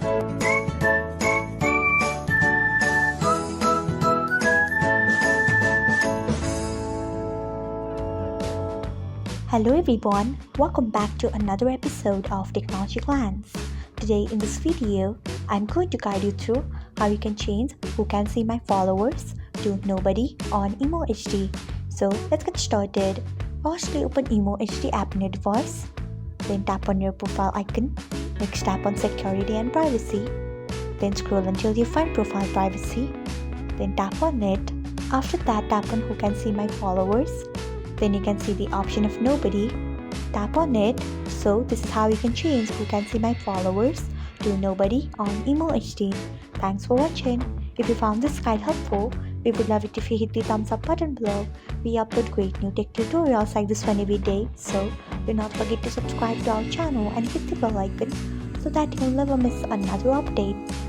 Hello everyone, welcome back to another episode of Technologyglance. Today in this video, I'm going to guide you through how you can change who can see my followers to nobody on Emo HD. So let's get started. Firstly, open Emo HD app in your device. Then tap on your profile icon. Next tap on security and privacy. Then scroll until you find profile privacy. Then tap on it. After that, tap on who can see my followers. Then you can see the option of nobody. Tap on it. So this is how you can change who can see my followers to nobody on Emo HD. Thanks for watching. If you found this guide helpful, we would love it if you hit the thumbs up button below. We upload great new tech tutorials like this one every day, so do not forget to subscribe to our channel and hit the bell icon so that you'll never miss another update.